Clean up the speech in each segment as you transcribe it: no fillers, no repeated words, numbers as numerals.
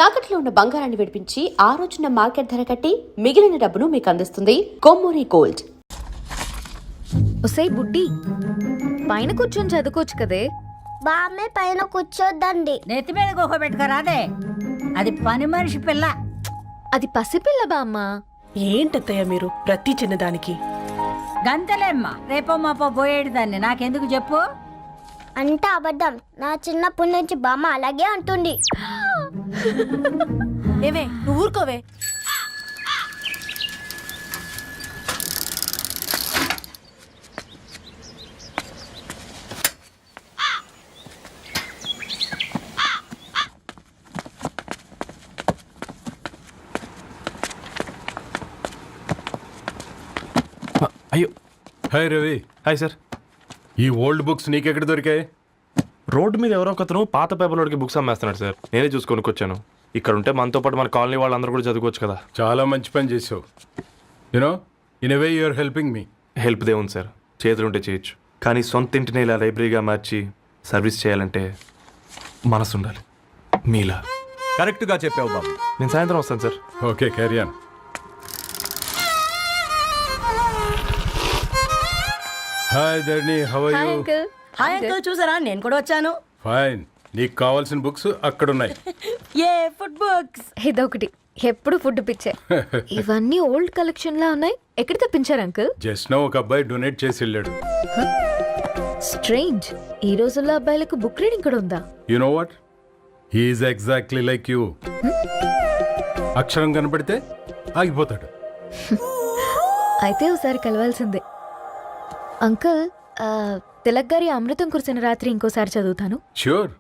తాకట్లో ఉన్న బంగారాన్ని విడిపించి ఆ రోజున మార్కెట్ ధర కట్టి మిగిలిన డబ్బును మీకు అందిస్తుంది కొమ్మూరి గోల్డ్. ఒసై బుడ్డి, పైన కూర్చొని చదువుకోవచ్చు కదే. బామ్మే పైన కూర్చోద్దండి. నెత్తి మీద గుహ పెట్టుకోరాదే, అది పని మనిషి పిల్ల. అది పసిపిల్ల బామ్మ. ఏంటత్తయ్య మీరు ప్రతి చిన్నదానికి? గంతలేమ్మా, రేపో మాపో పోయేడు దాన్ని నాకెందుకు చెప్పు. అంటే అబద్ధం. నా చిన్నప్పటి నుంచి బామ్మ అలాగే అంటుంది. ఏవే నువ్వు ఊరుకోవే. అయ్యో, హాయ్ రవి. Hi sir. ఈ ఓల్డ్ బుక్స్ నీకెక్కడ దొరికాయి? రోడ్డు మీద ఎవరో ఒకతను పాత పేపర్లోకి బుక్స్ అమ్మేస్తున్నాడు సార్. నేనే చూసుకొని వచ్చాను. ఇక్కడ ఉంటే మనతో పాటు మన కాలనీ వాళ్ళందరూ కూడా చదువుకోవచ్చు కదా. చాలా మంచి పని చేసావు. You know, in a way you're helping me. Help దే ఉంది సార్, చేతులు ఉంటే చేయొచ్చు. కానీ సొంత ఇంటిని ఇలా లైబ్రరీగా మార్చి సర్వీస్ చేయాలంటే మనసు ఉండాలి. మీలా కరెక్ట్గా చెప్పావు బాబు. నేను సాయంత్రం వస్తాను sir. Okay, carry on. Hi Dharni, how are hi you? Uncle. Hi uncle, చూసారా నేను కూడా వచ్చాను. ఫైన్. నీకు కావాల్సిన బుక్స్ అక్కడ ఉన్నాయి. ఏ ఫుడ్ బుక్స్? ఇదొకటి, ఎప్పుడు ఫుడ్ పిచ్చే. ఇవన్నీ ఓల్డ్ కలెక్షన్ లా ఉన్నాయి. ఎక్కడ తెప్పించారు అంకుల్? జస్ట్ నో ఒక అబ్బాయి డొనేట్ చేసి వెళ్ళాడు. స్ట్రేంజ్, ఈ రోజుల్లో అబ్బాయిలకు బుక్ రీడింగ్ కూడా ఉందా? You know what, he's exactly like you. అక్షరం కనపడితే ఆగిపోతాడు. అయితే ఒకసారి కలవాల్సిందే. అంకుల్, తిలక్ గారి అమృతం కురిసిన రాత్రి ఇంకోసారి చదువుతాను. ష్యూర్,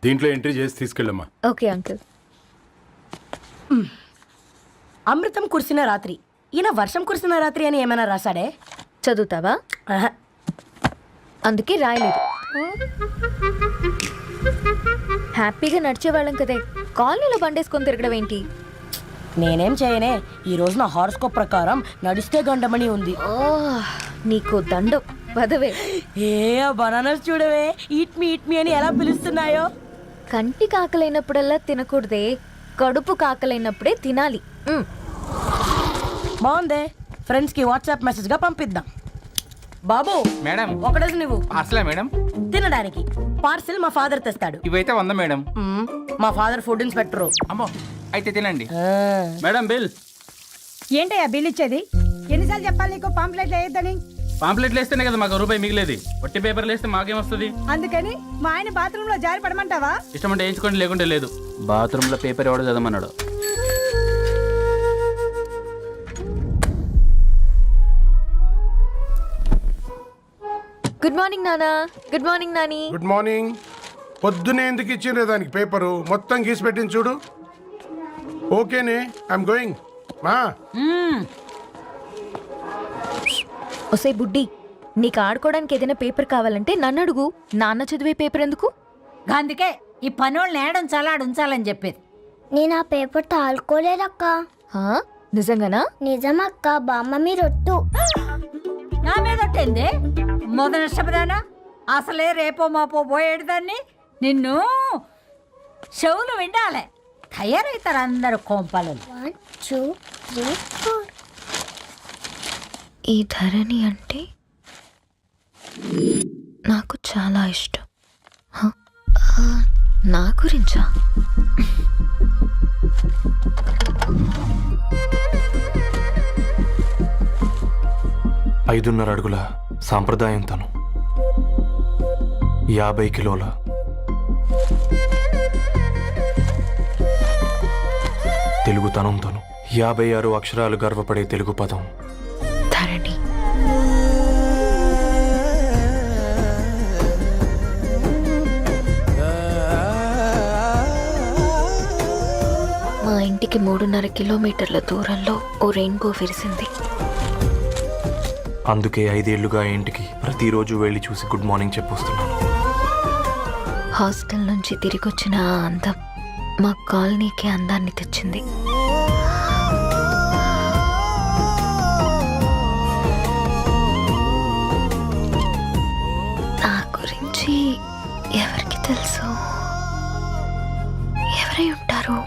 దీంట్లో ఎంట్రీ చేసి తీసుకెళ్ళమ్మా. Okay uncle. అమృతం కురిసిన రాత్రి. ఈయన వర్షం కురిసిన రాత్రి అని ఏమైనా రాశాడే? చదువుతావా? ఆహా. అందుకే రాయలేదు. హ్యాపీగా నడిచేవాళ్ళం కదే, కాలనీలో బండేసుకొని తిరగడం ఏంటి? నేనేం చేయనే, ఈ రోజు నా హారోస్కోప్ ప్రకారం నడిస్తే గండమని ఉంది. ఓ, నీకు దండం పదవే. ఏ బనానాస్ చూడవే, ఈట్ మీ అని ఎలా పిలుస్తున్నాయో. కంటి కాకలైనప్పుడల్లా తినకూడదే, కడుపు కాకలైనప్పుడే తినాలి. బాగుందే, ఫ్రెండ్స్ కి వాట్సాప్ మెసేజ్ గా పంపిద్దాం. బాబు మేడం, ఒకటేసి నువ్వు పార్సలా మేడం? తినడానికి పార్సిల్ మా ఫాదర్ తెస్తాడు. ఇవైతే 100 మేడం. మా ఫాదర్ ఫుడ్ ఇన్స్పెక్టర్. అమ్మో, అయితే తినండి. Madam bill. ఏంటయ్యా బిల్ ఇచ్చేది? ఎన్నిసార్లు చెప్పాలి నీకు పాంప్లెట్లు వేయొద్దని? పాంప్లెట్లు వేస్తేనే కదా మాకు రూపాయి మిగిలేది. వట్టి పేపర్లు వేస్తే మాకేమొస్తుంది? అందుకని మా ఆయన బాత్రూమ్ లో జారి పడమంటావా? ఇష్టమంటే వేయించుకోండి, లేకుంటే లేదు. బాత్రూమ్ లో పేపర్ ఎవడో చదవమన్నాడు. గుడ్ మార్నింగ్ నానా. Good morning Nani. Good morning. పొద్దునే ఎందుకు ఇచ్చిండ్రే దానికి పేపరు? మొత్తం గీసి పెట్టింది చూడు. ఓకేనే, ఐఎమ్ గోయింగ్. మా ఒసే బుడ్డి, నీకు ఆడుకోవడానికి ఏదైనా పేపర్ కావాలంటే నన్ను అడుగు. నాన్న చదివే పేపర్ ఎందుకు? అందుకే ఈ పనోళ్ళని ఏడంచాలా ఉంచాలని చెప్పేది. నేను ఆ పేపర్ తాలుకోలేదక్క. హా? నిజంగానా? నిజమక్క, బామ్మ మీరొట్టు. నా మీద ఒట్టేంది? మొదటి నష్టపదానా? అసలే రేపో మాపో పోయేడు దాన్ని. నిన్ను చెవులు విండాలే, తయారవుతారు అందరు కోంపాలు. 1 2 3 4. ఈ ధరణి అంటే నాకు చాలా ఇష్టం. హ? నా గురించా? ఐదున్నర అడుగుల సాంప్రదాయం తను, 50 కిలోల తెలుగుతనం తను, 56 అక్షరాలు గర్వపడే తెలుగు పదం ధరణి. మా ఇంటికి 3.5 కిలోమీటర్ల దూరంలో ఓ రెయిన్బో విరిసింది. అందుకే 5 ఏళ్లుగా ఇంటికి ప్రతిరోజు వెళ్ళి చూసి గుడ్ మార్నింగ్ చెప్పొస్తున్నాను. హాస్టల్ నుంచి తిరిగొచ్చిన ఆ అందం మా కాలనీకి అందాన్ని తెచ్చింది. నా గురించి ఎవరికి తెలుసు? ఎవరై ఉంటారు?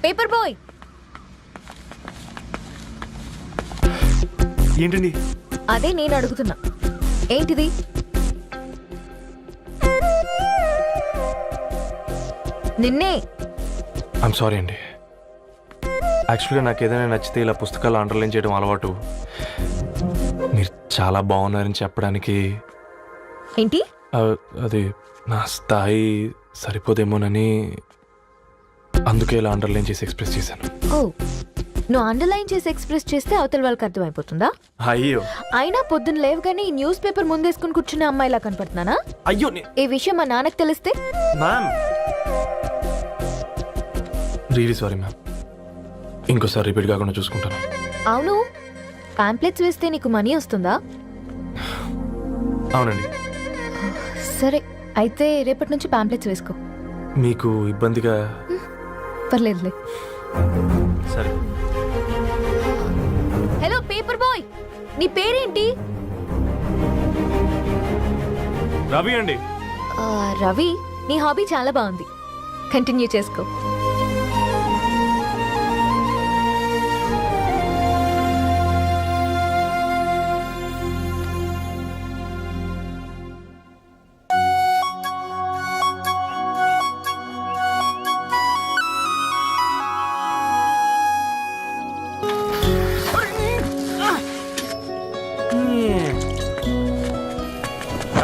పేపర్ బాయ్ ఏంటండి? అదే నేను అడుగుతున్నా, ఏంటిది? నిన్నే. ఐమ్ సారీ అండి. యాక్చువల్గా నాకు ఏదైనా నచ్చితే ఇలా పుస్తకాలు అండర్లైన్ చేయడం అలవాటు. మీరు చాలా బాగున్నారని చెప్పడానికి ఏంటి? అది నా స్థాయి సరిపోదేమోనని అందుకే ఇలా అండర్లైన్ చేసి ఎక్స్ప్రెస్ చేశాను. ఓ, నువ్వు అండర్లైన్ చేసి ఎక్స్ప్రెస్ చేస్తే అవతల వాళ్ళకి అర్థమైపోతుందా? అయ్యో అయినా పొద్దున్న లేవగానే ఈ న్యూస్ పేపర్ ముందేసుకుని కూర్చున్న అమ్మాయిలా కనపడుతున్నానా? అయ్యో ఈ విషయం మా నాన్నకు తెలిస్తే? Ma'am really sorry ma'am. ఇంకోసారి రిపీట్ కాకుండా చూసుకుంటాను. అవును, పాంప్లెట్స్ వేస్తే నీకు మనీ వస్తుందా? అవునండి. సరే, అయితే రేపటి నుంచి పాంప్లెట్స్ వేసుకో. మీకు ఇబ్బందిగా? పర్లేదులే. సరే. హలో పేపర్ బాయ్, నీ పేరేంటి? రవి అండి. రవి, నీ హాబీ చాలా బాగుంది, కంటిన్యూ చేసుకో.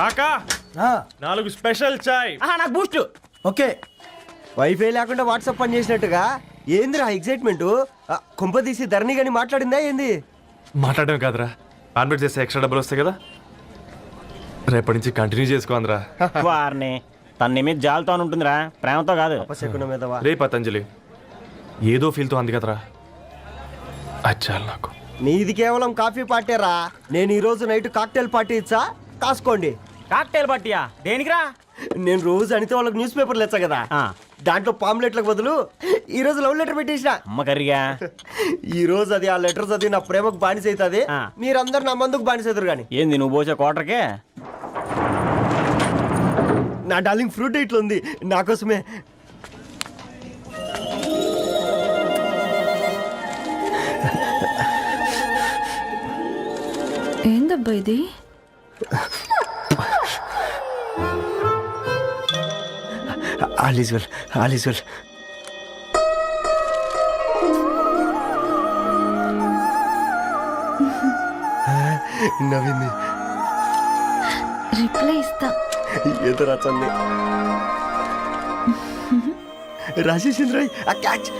కాకా 4 స్పెషల్ చాయ్. నాకు బూస్ట్. ఓకే, వైఫై లేకుండా వాట్సాప్ పని చేసినట్టుగా ఏందిరా ఎగ్జైట్మెంట్? కుంప తీసి ధరణి గాని మాట్లాడిందా ఏంది? మాట్లాడడం కాదురా, కాన్వర్ట్ చేస్తే ఎక్స్ట్రా డబ్బులు వస్తాయి కదా, రేపటి నుంచి కంటిన్యూ చేసుకోందిరా. వారిని తన మీద జాలతో ఉంటుందిరా, ప్రేమతో కాదు. అపశకునం మీదవా? రే పతంజలి, ఏదో ఫీల్తో అంది కదరా, అది చాలు నాకు. నీది కేవలం కాఫీ పార్టీరా. నేను ఈ రోజు నైట్ కాక్టైల్ పార్టీ ఇచ్చా, కాసుకోండి. కాక్టైల్ పార్టీయా? దేనికిరా? నేను రోజు అనితే వాళ్ళకి న్యూస్ పేపర్లు ఇచ్చా కదా, దాంట్లో పాంప్లెట్లకు బదులు ఈ రోజు లవ్ లెటర్ పెట్టేసిన. అమ్మ కర్రీగా. ఈ రోజు అది ఆ లెటర్ చదివి నా ప్రేమకు బానిస అవుతుంది, మీరందరు నా మందుకు బానిస అవుతారు. కానీ ఏంది నువ్వు పోసే కోటర్కే? నా డార్లింగ్ ఫ్రూట్ ఇట్లా ఉంది నా కోసమే. ఏందబ్బా ఇది? All is well, all is well. నవ్వింది. రిప్లై ఇస్తా. ఏదో రచంది రాజేసింద్ర క్యాచ్.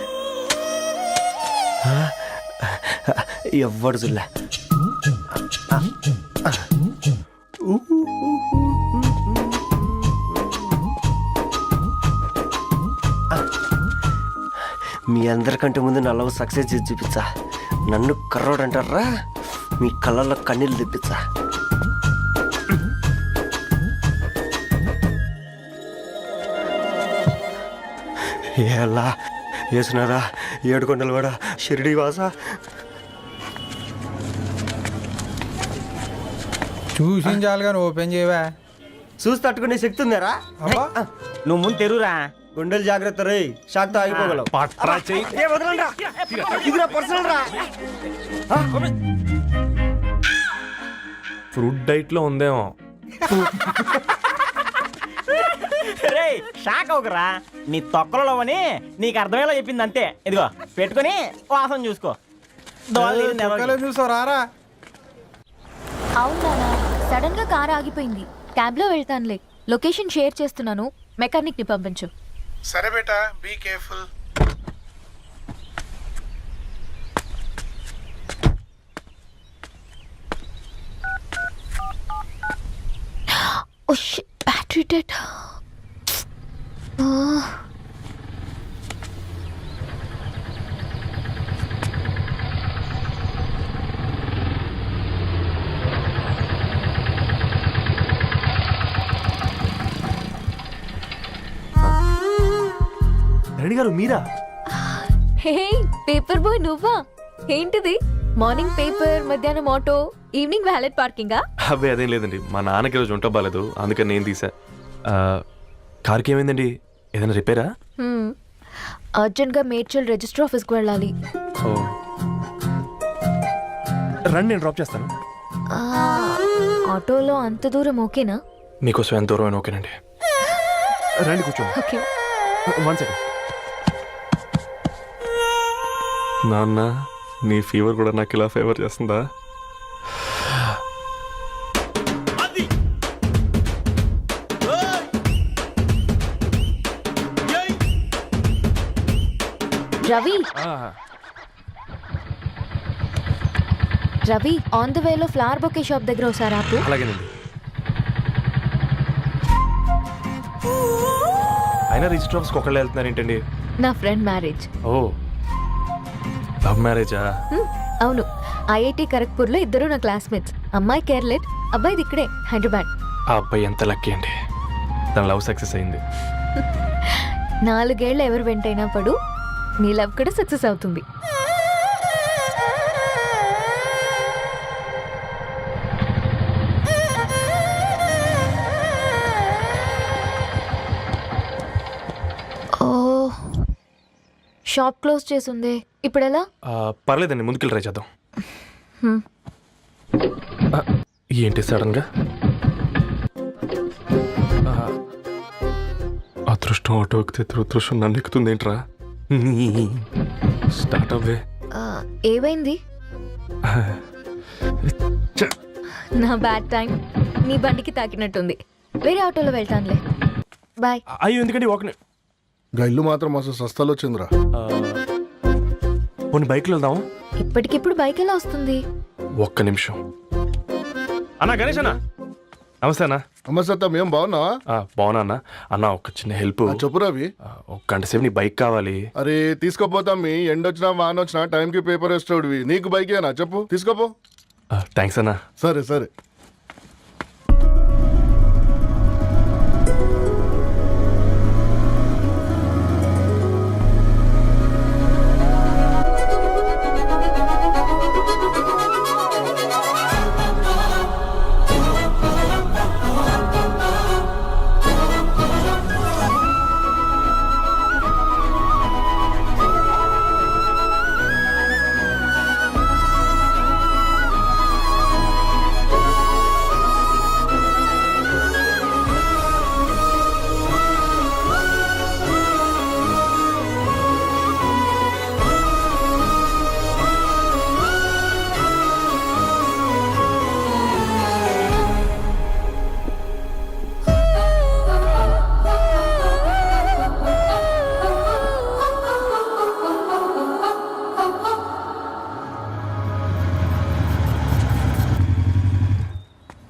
ఎవ్వడు జుల్లా. మీ అందరికంటే ముందు నా లవ్ సక్సెస్ చేసి చూపించా. నన్ను కర్రోడు అంటారా, మీ కళ్ళల్లో కన్నీళ్ళు తెప్పించా. ఎలా వేసినారా ఏడుకొండలు కూడా షిరిడి వాస. చూసించాలుగా ఓపెన్ చేయవా? చూసి తట్టుకునే శక్తి ఉందారా? నువ్వు ముందు తెరురా. గుండెలు జాగ్రత్త రే, షాక్ తో ఆగిపోగలవు. పట్రా చెయ్యి. ఏ వదలండి రా. ఇది నా పర్సనల్ రా. ఫ్రూట్ డైట్ లో ఉందేమో. రే షాక్ అవుకరా, నీ తొక్కలలో అని నీకు అర్థమయ్యేలా చెప్పింది అంతే. ఇదిగో పెట్టుకొని వాసన చూసుకో. చూసారా? అవునా, సడన్ గా కార్ ఆగిపోయింది, క్యాబ్ లో వెళ్తానులే. లొకేషన్ షేర్ చేస్తున్నాను, మెకానిక్ ని పంపించు. సరే బేటా, be careful. Oh shit, battery dead. Dharani గారు మీరా? హే పేపర్ బాయ్, నువ్వా? ఏంటిది? మార్నింగ్ పేపర్, మధ్యాహ్నం ఆటో, ఈవినింగ్ వ్యాలెట్ పార్కింగా? అబ్బే అదేం లేదండి, మా నాన్నకి రోజు ఉంట బాగాలేదు, అందుకని నేను తీసా. కార్కి ఏమైందండి? ఏదైనా రిపేరా? అర్జెంట్గా మేడ్చల్ రిజిస్టర్ ఆఫీస్కి వెళ్ళాలి. ఓ రండి, నేను డ్రాప్ చేస్తాను. ఆ, ఆటోలో అంత దూరం ఓకేనా? మీకోసం ఎంత దూరం అయినా ఓకేనండి. రండి కూర్చోండి. ఓకే. 1 సెకండ్. నాన్న, నీ ఫీవర్ కూడా నాకు ఇలా ఫేవర్ చేస్తుందా? రవి, రవి, ఆన్ ద వేలో ఫ్లవర్ బొకే షాప్ దగ్గర ఒకసారి ఆపు. అలాగేనండి. అయినా రిజిస్టర్ ఆఫీస్కి ఒకళ్ళు వెళ్తున్నారు ఏంటండి? నా ఫ్రెండ్ మ్యారేజ్. ఓ, లవ్ మ్యారేజా? అవును, ఐఐటి ఖరగ్పూర్లో ఇద్దరు నా క్లాస్మేట్స్. అమ్మాయి కేర్లెట్, అబ్బాయిది ఇక్కడే హైదరాబాద్. ఆ అబ్బాయి ఎంత లక్కీ అండి, తన లవ్ సక్సెస్ అయింది. 4 ఏళ్ళు ఎవరు వెంటైనా పడు, నీ లవ్ కూడా సక్సెస్ అవుతుంది. ఓ, షాప్ క్లోజ్ చేసిందే, ఇప్పుడు ఎలా? పర్లేదండి, ముందుకెళ్ళి ట్రై చేద్దాం. ఆ, ఏంటి సడన్గా? అదృష్టం ఆటో ఎక్కితే దురదృష్టం నన్ను ఎక్కుతుంది ఏంట్రా? స్టార్ట్ అవ్వే. ఏమైంది? నా బ్యాడ్ టైం నీ బండికి తాకినట్టుంది. వేరే ఆటోలో వెళ్తానులే, బాయ్. అయ్యో, ఎందుకంటే ఒక గల్లు మాత్రం అసలు సస్తాలో వచ్చిందిరా. కొన్ని బైక్లో వెళ్దాం. ఇప్పటికిప్పుడు బైక్ ఎలా వస్తుంది? ఒక్క నిమిషం. అన్నా, గణేష్ అన్న, నమస్తే అన్న. అమ్మసత్తం ఏం బాగున్నావా? బాగున్నా అన్న. అన్న, ఒక చిన్న హెల్ప్. చెప్పు రవి. ఒక గంట సేపు నీ బైక్ కావాలి. అరే తీసుకోపోతాం, మీ ఎండొచ్చినా వానొచ్చినా టైంకి పేపర్ వేస్తాడువి. నీకు బైకేనా చెప్పు, తీసుకోపో. థ్యాంక్స్ అన్న. సరే సరే.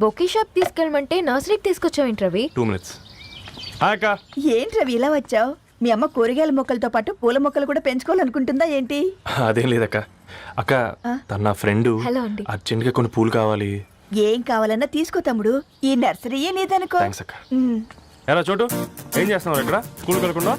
బొకే షాప్ తీసుకెళ్ళమంటే నర్సరీకి తీసుకొచ్చావేంటి రవి? 2 minutes. హాయ్ అక్క. ఏంటి రవి ఇలా వచ్చావు? మీ అమ్మ కూరగాయల మొక్కలతో పాటు పూల మొక్కలు కూడా పెంచుకోవాలనుకుంటుందా ఏంటి? అదేం లేదక్క. అక్క, తన నా ఫ్రెండ్ హలో అండి. అర్జెంట్గా కొన్ని పూలు కావాలి. ఏం కావాలన్నా తీసుకో తమ్ముడు, ఈ నర్సరీయే నీదనుకో. థ్యాంక్స్ అక్క. ఎలా చోటు, ఏం చేస్తున్నావు ఇక్కడ స్కూల్కి వెళ్ళకుండా?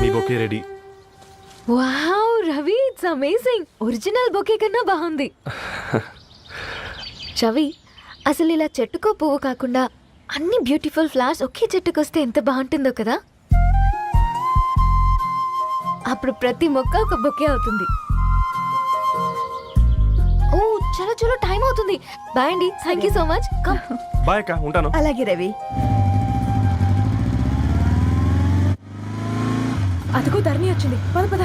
మీ bouquet ready. Wow Ravi, it's amazing. Original bouquet కన్నా బాగుంది. రవి, అసలు ఇలా చెట్టుకో పువ్వు కాకుండా అన్ని బ్యూటిఫుల్ ఫ్లవర్స్ ఒకే చెట్టుకు వస్తే ఎంత బాగుంటుందో కదా. అప్పుడు ప్రతి మొక్క ఒక బొకే అవుతుంది. ఓ, చలో చలో, టైం అవుతుంది. బాయ్ అండి, thank you so much. Bye అక్క, ఉంటాను. అలాగే రవి. అదిగో ధరణి వచ్చింది, పద పద.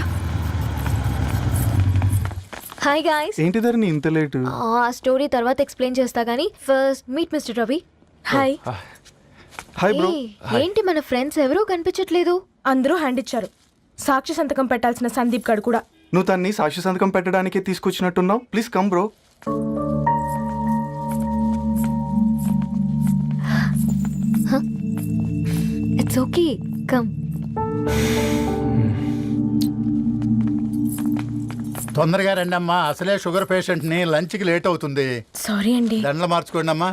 Hi guys. ఏంటి ధరణి ఇంత లేటు? ఆ స్టోరీ తర్వాత ఎక్స్ప్లెయిన్ చేస్తా గానీ first meet mister Ravi. Hi. Hi bro. ఏంటి మన ఫ్రెండ్స్ ఎవరూ కనిపించట్లేదు? అందరూ హ్యాండ్ ఇచ్చారు. సాక్షి సంతకం పెట్టాల్సిన సందీప్ గడు కూడా. నువ్వు తన్ని సాక్షి సంతకం పెట్టడానికి తీసుకొచ్చినట్టున్నావు. Please come bro. It's okay, come. తొందరగా రండి అమ్మా, అసలే షుగర్ పేషెంట్ ని, లంచ్ కి లేట్ అవుతుంది. సారీ అండి. దండలు మార్చుకోండి అమ్మా.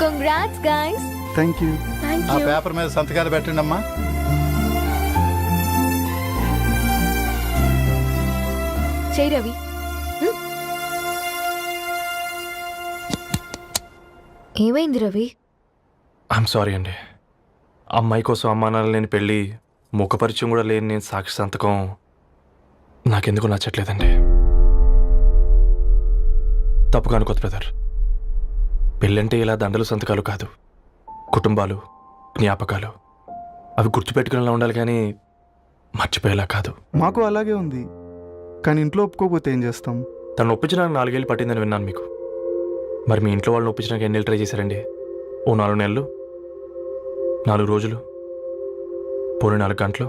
Congrats congrats guys. Thank you. Thank uh you. Paper మీద సంతకాలు పెట్టండి అమ్మా. చేయి రవి. ఏమైంది రవి? ఐఎమ్ సారీ అండి. అమ్మాయి కోసం అమ్మానాలు లేని పెళ్ళి, ముఖపరిచయం కూడా లేని నేను సాక్షి సంతకం నాకెందుకు నచ్చట్లేదండి. తప్పుగా అనుకోదు బ్రదర్. పెళ్ళంటే ఇలా దండలు సంతకాలు కాదు, కుటుంబాలు, జ్ఞాపకాలు. అవి గుర్తుపెట్టుకునేలా ఉండాలి కానీ మర్చిపోయేలా కాదు. మాకు అలాగే ఉంది, కానీ ఇంట్లో ఒప్పుకోకపోతే ఏం చేస్తాం? తను ఒప్పించడానికి 4 ఏళ్ళు పట్టిందని విన్నాను మీకు. మరి మీ ఇంట్లో వాళ్ళని ఒప్పించడానికి ఎన్ని ఏళ్ళు ట్రై చేశారండి? ఓ 4 నెలలు, 4 రోజులు, పోనీ 4 గంటలు?